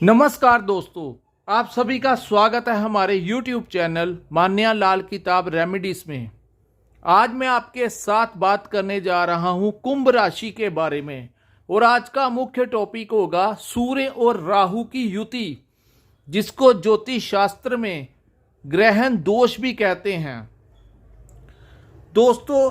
नमस्कार दोस्तों, आप सभी का स्वागत है हमारे YouTube चैनल मान्या लाल किताब रेमेडीज में। आज मैं आपके साथ बात करने जा रहा हूं कुंभ राशि के बारे में और आज का मुख्य टॉपिक होगा सूर्य और राहु की युति, जिसको ज्योतिष शास्त्र में ग्रहण दोष भी कहते हैं। दोस्तों,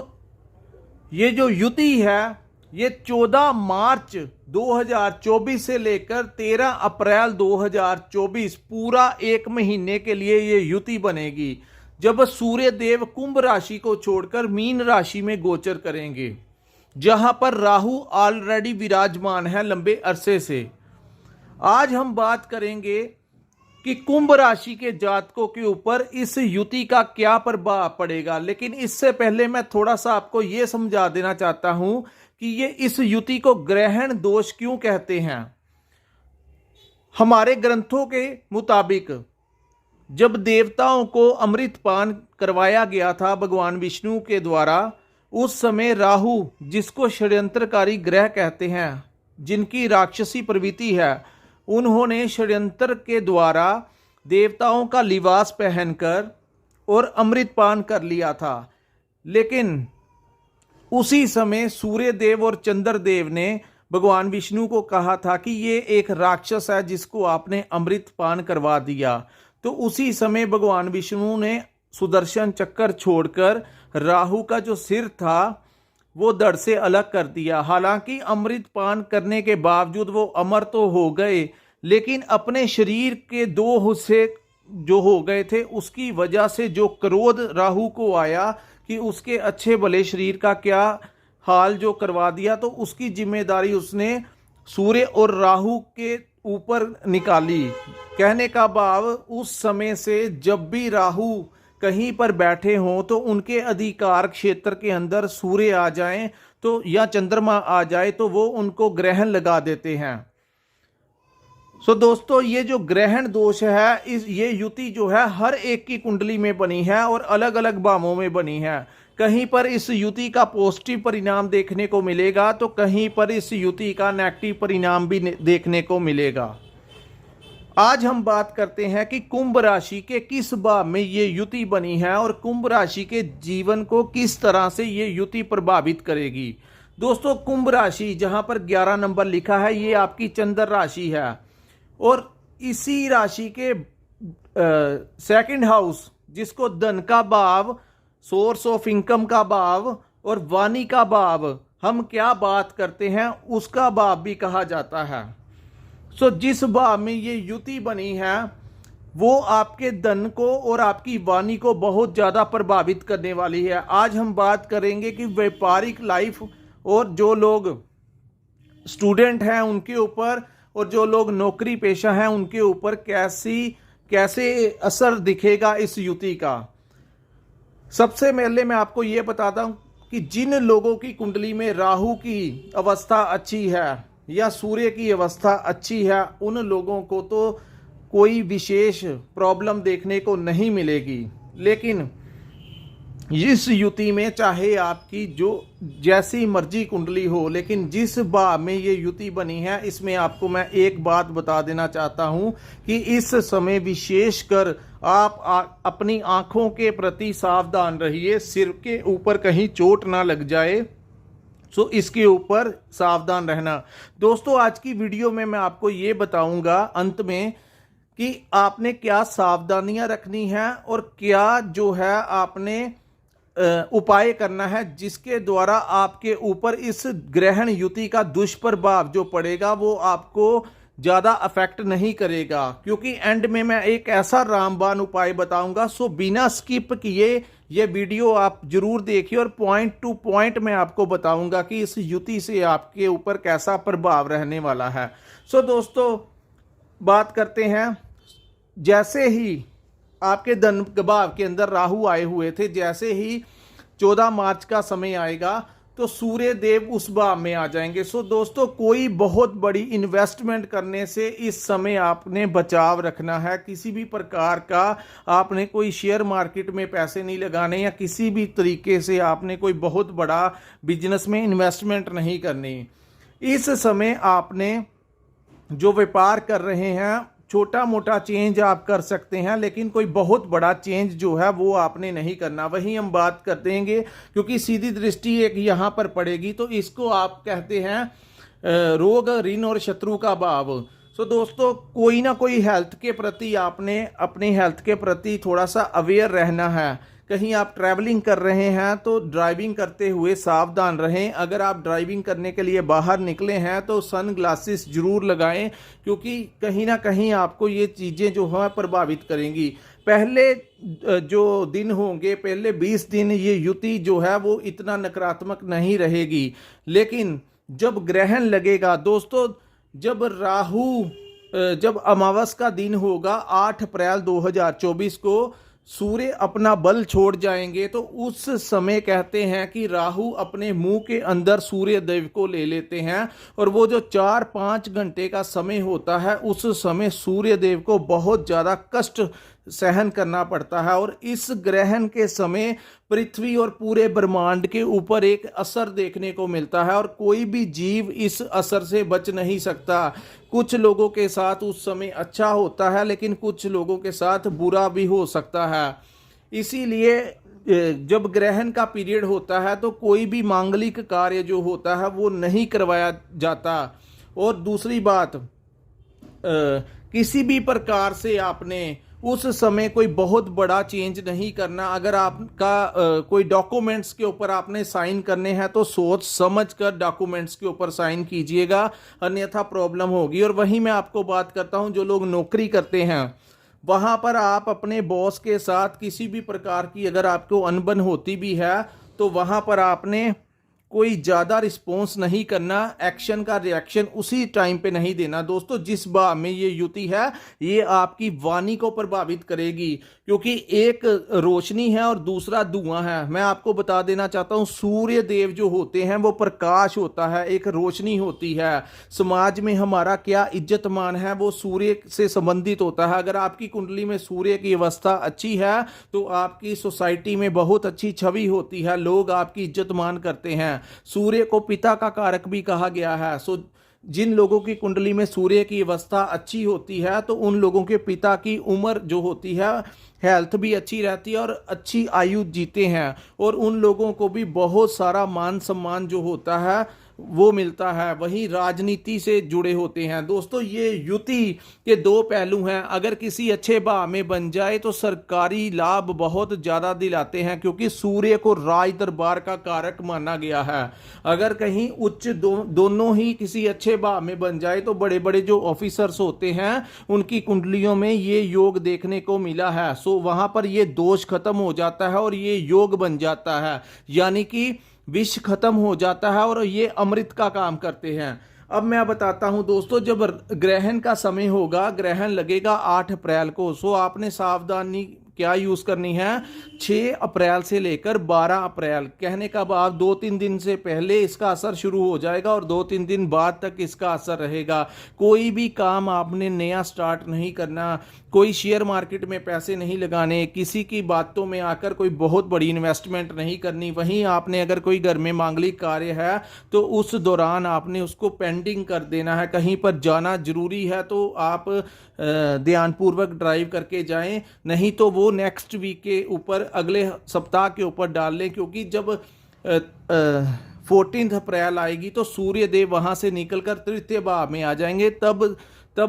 ये जो युति है ये 14 मार्च 2024 से लेकर 13 अप्रैल 2024 पूरा एक महीने के लिए ये युति बनेगी, जब सूर्य देव कुंभ राशि को छोड़कर मीन राशि में गोचर करेंगे, जहां पर राहु ऑलरेडी विराजमान है लंबे अरसे से। आज हम बात करेंगे कि कुंभ राशि के जातकों के ऊपर इस युति का क्या प्रभाव पड़ेगा, लेकिन इससे पहले मैं थोड़ा सा आपको यह समझा देना चाहता हूं कि ये इस युति को ग्रहण दोष क्यों कहते हैं। हमारे ग्रंथों के मुताबिक जब देवताओं को अमृत पान करवाया गया था भगवान विष्णु के द्वारा, उस समय राहु, जिसको षड्यंत्रकारी ग्रह कहते हैं, जिनकी राक्षसी प्रवृत्ति है, उन्होंने षड्यंत्र के द्वारा देवताओं का लिबास पहनकर और अमृत पान कर लिया था। लेकिन उसी समय सूर्य देव और चंद्र देव ने भगवान विष्णु को कहा था कि ये एक राक्षस है जिसको आपने अमृत पान करवा दिया। तो उसी समय भगवान विष्णु ने सुदर्शन चक्र छोड़कर राहु का जो सिर था वो धड़ से अलग कर दिया। हालांकि अमृत पान करने के बावजूद वो अमर तो हो गए, लेकिन अपने शरीर के दो हिस्से जो हो गए थे, उसकी वजह से जो क्रोध राहु को आया कि उसके अच्छे भले शरीर का क्या हाल जो करवा दिया, तो उसकी जिम्मेदारी उसने सूर्य और राहु के ऊपर निकाली। कहने का भाव, उस समय से जब भी राहु कहीं पर बैठे हों तो उनके अधिकार क्षेत्र के अंदर सूर्य आ जाएं तो या चंद्रमा आ जाए तो वो उनको ग्रहण लगा देते हैं। दोस्तों, ये जो ग्रहण दोष है, ये युति जो है हर एक की कुंडली में बनी है और अलग अलग भावों में बनी है। कहीं पर इस युति का पॉजिटिव परिणाम देखने को मिलेगा तो कहीं पर इस युति का नेगेटिव परिणाम भी देखने को मिलेगा। आज हम बात करते हैं कि कुंभ राशि के किस भाव में ये युति बनी है और कुंभ राशि के जीवन को किस तरह से ये युति प्रभावित करेगी। दोस्तों, कुंभ राशि जहां पर 11 नंबर लिखा है, ये आपकी चंद्र राशि है और इसी राशि के सेकंड हाउस, जिसको धन का भाव, सोर्स ऑफ इनकम का भाव और वाणी का भाव, हम क्या बात करते हैं उसका भाव भी कहा जाता है। जिस भाव में ये युति बनी है वो आपके धन को और आपकी वाणी को बहुत ज़्यादा प्रभावित करने वाली है। आज हम बात करेंगे कि व्यापारिक लाइफ और जो लोग स्टूडेंट हैं उनके ऊपर और जो लोग नौकरी पेशा हैं उनके ऊपर कैसे असर दिखेगा इस युति का। सबसे पहले मैं आपको ये बताता हूं कि जिन लोगों की कुंडली में राहु की अवस्था अच्छी है या सूर्य की अवस्था अच्छी है, उन लोगों को तो कोई विशेष प्रॉब्लम देखने को नहीं मिलेगी। लेकिन इस युति में चाहे आपकी जो जैसी मर्जी कुंडली हो, लेकिन जिस भाव में ये युति बनी है, इसमें आपको मैं एक बात बता देना चाहता हूं कि इस समय विशेषकर आप अपनी आंखों के प्रति सावधान रहिए। सिर के ऊपर कहीं चोट ना लग जाए, सो इसके ऊपर सावधान रहना। दोस्तों, आज की वीडियो में मैं आपको ये बताऊंगा अंत में कि आपने क्या सावधानियां रखनी है और क्या जो है आपने उपाय करना है, जिसके द्वारा आपके ऊपर इस ग्रहण युति का दुष्प्रभाव जो पड़ेगा वो आपको ज़्यादा अफेक्ट नहीं करेगा। क्योंकि एंड में मैं एक ऐसा रामबाण उपाय बताऊंगा, बिना स्किप किए ये वीडियो आप जरूर देखिए और पॉइंट टू पॉइंट मैं आपको बताऊंगा कि इस युति से आपके ऊपर कैसा प्रभाव रहने वाला है। दोस्तों, बात करते हैं। जैसे ही आपके धन भाव के अंदर राहु आए हुए थे, जैसे ही 14 मार्च का समय आएगा तो सूर्य देव उस भाव में आ जाएंगे। दोस्तों, कोई बहुत बड़ी इन्वेस्टमेंट करने से इस समय आपने बचाव रखना है। किसी भी प्रकार का आपने कोई शेयर मार्केट में पैसे नहीं लगाने या किसी भी तरीके से आपने कोई बहुत बड़ा बिजनेस में इन्वेस्टमेंट नहीं करनी। इस समय आपने जो व्यापार कर रहे हैं, छोटा मोटा चेंज आप कर सकते हैं, लेकिन कोई बहुत बड़ा चेंज जो है वो आपने नहीं करना। वहीं हम बात कर देंगे, क्योंकि सीधी दृष्टि एक यहाँ पर पड़ेगी, तो इसको आप कहते हैं रोग, ऋण और शत्रु का भाव। सो दोस्तों, कोई ना कोई हेल्थ के प्रति आपने अपनी हेल्थ के प्रति थोड़ा सा अवेयर रहना है। कहीं आप ट्रैवलिंग कर रहे हैं तो ड्राइविंग करते हुए सावधान रहें। अगर आप ड्राइविंग करने के लिए बाहर निकले हैं तो सन ग्लासेस जरूर लगाएं, क्योंकि कहीं ना कहीं आपको ये चीज़ें जो हैं प्रभावित करेंगी। पहले जो दिन होंगे, पहले 20 दिन ये युति जो है वो इतना नकारात्मक नहीं रहेगी, लेकिन जब ग्रहण लगेगा दोस्तों, जब अमावस का दिन होगा 8 अप्रैल 2024 को, सूर्य अपना बल छोड़ जाएंगे, तो उस समय कहते हैं कि राहु अपने मुंह के अंदर सूर्य देव को ले लेते हैं, और वो जो 4-5 घंटे का समय होता है, उस समय सूर्य देव को बहुत ज़्यादा कष्ट सहन करना पड़ता है। और इस ग्रहण के समय पृथ्वी और पूरे ब्रह्मांड के ऊपर एक असर देखने को मिलता है, और कोई भी जीव इस असर से बच नहीं सकता। कुछ लोगों के साथ उस समय अच्छा होता है, लेकिन कुछ लोगों के साथ बुरा भी हो सकता है। इसीलिए जब ग्रहण का पीरियड होता है तो कोई भी मांगलिक कार्य जो होता है वो नहीं करवाया जाता। और दूसरी बात, किसी भी प्रकार से आपने उस समय कोई बहुत बड़ा चेंज नहीं करना। अगर आपका कोई डॉक्यूमेंट्स के ऊपर आपने साइन करने हैं तो सोच समझ कर डॉक्यूमेंट्स के ऊपर साइन कीजिएगा, अन्यथा प्रॉब्लम होगी। और वहीं मैं आपको बात करता हूं, जो लोग नौकरी करते हैं वहां पर आप अपने बॉस के साथ किसी भी प्रकार की अगर आपको अनबन होती भी है तो वहां पर आपने कोई ज़्यादा रिस्पॉन्स नहीं करना, एक्शन का रिएक्शन उसी टाइम पे नहीं देना। दोस्तों, जिस भाव में ये युति है ये आपकी वाणी को प्रभावित करेगी, क्योंकि एक रोशनी है और दूसरा धुआं है। मैं आपको बता देना चाहता हूँ, सूर्य देव जो होते हैं वो प्रकाश होता है, एक रोशनी होती है। समाज में हमारा क्या इज्जत मान है वो सूर्य से संबंधित होता है। अगर आपकी कुंडली में सूर्य की अवस्था अच्छी है तो आपकी सोसाइटी में बहुत अच्छी छवि होती है, लोग आपकी इज्जत मान करते हैं। सूर्य को पिता का कारक भी कहा गया है। जिन लोगों की कुंडली में सूर्य की अवस्था अच्छी होती है तो उन लोगों के पिता की उम्र जो होती है, हेल्थ भी अच्छी रहती है और अच्छी आयु जीते हैं, और उन लोगों को भी बहुत सारा मान सम्मान जो होता है वो मिलता है। वहीं राजनीति से जुड़े होते हैं। दोस्तों, ये युति के दो पहलू हैं। अगर किसी अच्छे भाव में बन जाए तो सरकारी लाभ बहुत ज़्यादा दिलाते हैं, क्योंकि सूर्य को राज दरबार का कारक माना गया है। अगर कहीं उच्च दोनों ही किसी अच्छे भाव में बन जाए तो बड़े बड़े जो ऑफिसर्स होते हैं उनकी कुंडलियों में ये योग देखने को मिला है। सो वहां पर ये दोष खत्म हो जाता है और ये योग बन जाता है, यानी कि विष खत्म हो जाता है और ये अमृत का काम करते हैं। अब मैं बताता हूं दोस्तों, जब ग्रहण का समय होगा, ग्रहण लगेगा 8 अप्रैल को, सो आपने सावधानी क्या यूज करनी है, 6 अप्रैल से लेकर 12 अप्रैल, कहने का भाव 2-3 दिन से पहले इसका असर शुरू हो जाएगा और 2-3 दिन बाद तक इसका असर रहेगा। कोई भी काम आपने नया स्टार्ट नहीं करना, कोई शेयर मार्केट में पैसे नहीं लगाने, किसी की बातों में आकर कोई बहुत बड़ी इन्वेस्टमेंट नहीं करनी। वहीं आपने अगर कोई घर में मांगलिक कार्य है तो उस दौरान आपने उसको पेंडिंग कर देना है। कहीं पर जाना जरूरी है तो आप ध्यानपूर्वक ड्राइव करके जाएं, नहीं तो वो नेक्स्ट वीक के ऊपर, अगले सप्ताह के ऊपर डाल लें, क्योंकि जब 14 अप्रैल आएगी तो सूर्य देव वहां से निकलकर तृतीय भाव में आ जाएंगे, तब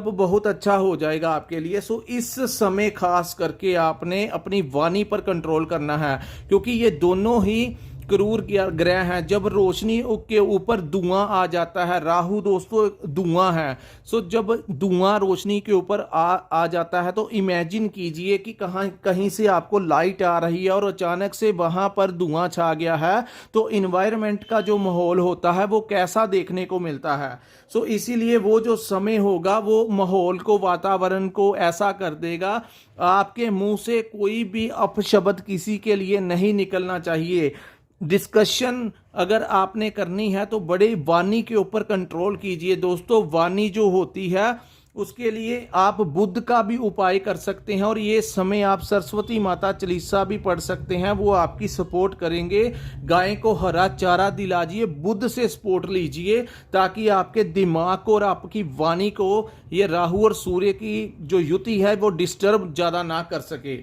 बहुत अच्छा हो जाएगा आपके लिए। सो इस समय खास करके आपने अपनी वाणी पर कंट्रोल करना है, क्योंकि ये दोनों ही क्रूर ग्रह हैं। जब रोशनी के ऊपर धुआं आ जाता है, राहु दोस्तों धुआं है, सो जब धुआं रोशनी के ऊपर आ जाता है तो इमेजिन कीजिए कि कहीं से आपको लाइट आ रही है और अचानक से वहां पर धुआं छा गया है, तो इन्वायरमेंट का जो माहौल होता है वो कैसा देखने को मिलता है। सो इसीलिए वो जो समय होगा वो माहौल को, वातावरण को ऐसा कर देगा, आपके मुंह से कोई भी अपशब्द किसी के लिए नहीं निकलना चाहिए। डिस्कशन अगर आपने करनी है तो बड़े वाणी के ऊपर कंट्रोल कीजिए। दोस्तों, वाणी जो होती है उसके लिए आप बुध का भी उपाय कर सकते हैं और ये समय आप सरस्वती माता चालीसा भी पढ़ सकते हैं, वो आपकी सपोर्ट करेंगे। गाय को हरा चारा दिलाजिए, बुध से सपोर्ट लीजिए ताकि आपके दिमाग को और आपकी वाणी को ये राहु और सूर्य की जो युति है वो डिस्टर्ब ज़्यादा ना कर सके।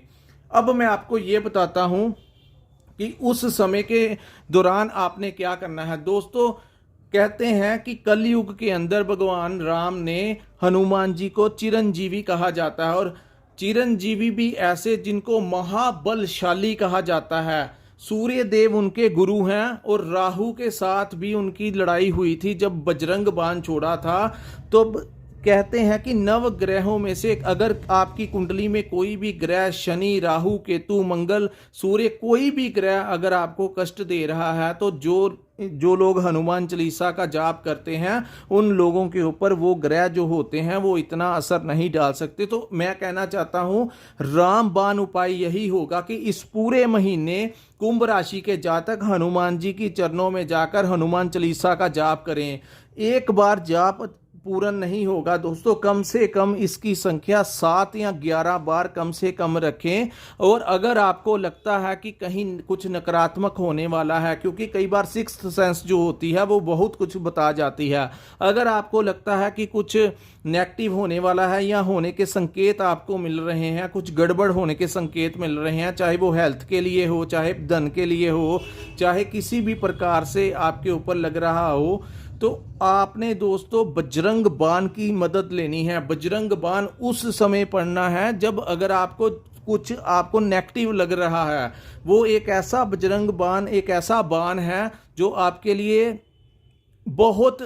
अब मैं आपको ये बताता हूँ कि उस समय के दौरान आपने क्या करना है। दोस्तों, कहते हैं कि कलयुग के अंदर भगवान राम ने हनुमान जी को चिरंजीवी कहा जाता है, और चिरंजीवी भी ऐसे जिनको महाबलशाली कहा जाता है। सूर्य देव उनके गुरु हैं और राहु के साथ भी उनकी लड़ाई हुई थी जब बजरंग बाण छोड़ा था। तो कहते हैं कि नव ग्रहों में से अगर आपकी कुंडली में कोई भी ग्रह, शनि, राहु, केतु, मंगल, सूर्य, कोई भी ग्रह अगर आपको कष्ट दे रहा है तो जो लोग हनुमान चालीसा का जाप करते हैं उन लोगों के ऊपर वो ग्रह जो होते हैं वो इतना असर नहीं डाल सकते। तो मैं कहना चाहता हूँ रामबाण उपाय यही होगा कि इस पूरे महीने कुंभ राशि के जातक हनुमान जी की चरणों में जाकर हनुमान चालीसा का जाप करें। एक बार जाप पूर्ण नहीं होगा दोस्तों, कम से कम इसकी संख्या 7 या 11 बार कम से कम रखें। और अगर आपको लगता है कि कहीं कुछ नकारात्मक होने वाला है, क्योंकि कई बार सिक्स्थ सेंस जो होती है वो बहुत कुछ बता जाती है, अगर आपको लगता है कि कुछ नेगेटिव होने वाला है या होने के संकेत आपको मिल रहे हैं, कुछ गड़बड़ होने के संकेत मिल रहे हैं, चाहे वो हेल्थ के लिए हो, चाहे धन के लिए हो, चाहे किसी भी प्रकार से आपके ऊपर लग रहा हो, तो आपने दोस्तों बजरंग बाण की मदद लेनी है। बजरंग बाण उस समय पढ़ना है जब अगर आपको कुछ आपको नेगेटिव लग रहा है। वो एक ऐसा बजरंग बाण, एक ऐसा बाण है जो आपके लिए बहुत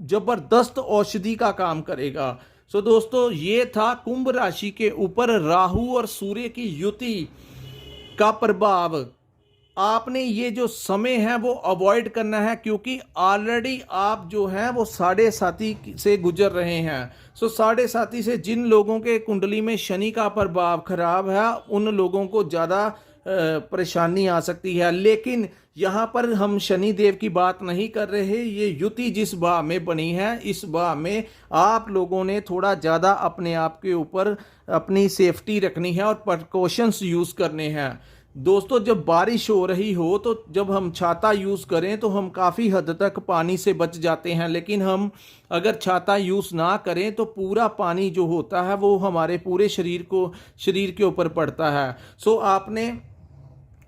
जबरदस्त औषधि का काम करेगा। सो दोस्तों, ये था कुंभ राशि के ऊपर राहु और सूर्य की युति का प्रभाव। आपने ये जो समय है वो अवॉइड करना है, क्योंकि ऑलरेडी आप जो हैं वो साढ़े साथी से गुजर रहे हैं। सो साढ़े साथी से जिन लोगों के कुंडली में शनि का प्रभाव खराब है उन लोगों को ज़्यादा परेशानी आ सकती है। लेकिन यहाँ पर हम शनि देव की बात नहीं कर रहे। ये युति जिस भाव में बनी है, इस भाव में आप लोगों ने थोड़ा ज़्यादा अपने आप के ऊपर अपनी सेफ्टी रखनी है और प्रिकॉशंस यूज़ करने हैं। दोस्तों, जब बारिश हो रही हो तो जब हम छाता यूज़ करें तो हम काफ़ी हद तक पानी से बच जाते हैं, लेकिन हम अगर छाता यूज़ ना करें तो पूरा पानी जो होता है वो हमारे पूरे शरीर के ऊपर पड़ता है। सो आपने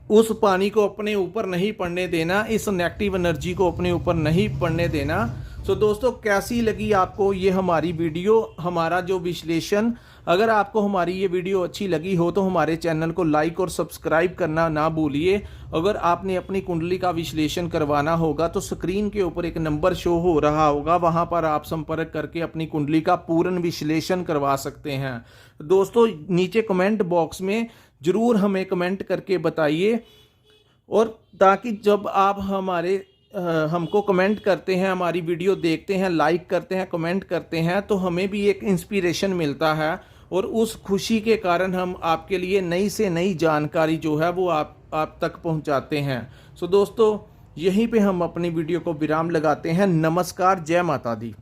उस पानी को अपने ऊपर नहीं पड़ने देना, इस नेगेटिव एनर्जी को अपने ऊपर नहीं पड़ने देना। सो दोस्तों, कैसी लगी आपको ये हमारी वीडियो, हमारा जो विश्लेषण? अगर आपको हमारी ये वीडियो अच्छी लगी हो तो हमारे चैनल को लाइक और सब्सक्राइब करना ना भूलिए। अगर आपने अपनी कुंडली का विश्लेषण करवाना होगा तो स्क्रीन के ऊपर एक नंबर शो हो रहा होगा, वहां पर आप संपर्क करके अपनी कुंडली का पूर्ण विश्लेषण करवा सकते हैं। दोस्तों, नीचे कमेंट बॉक्स में ज़रूर हमें कमेंट करके बताइए, और ताकि जब आप हमको कमेंट करते हैं, हमारी वीडियो देखते हैं, लाइक करते हैं, कमेंट करते हैं, तो हमें भी एक इंस्पिरेशन मिलता है और उस खुशी के कारण हम आपके लिए नई से नई जानकारी जो है वो आप तक पहुंचाते हैं। सो दोस्तों, यहीं पे हम अपनी वीडियो को विराम लगाते हैं। नमस्कार, जय माता दी।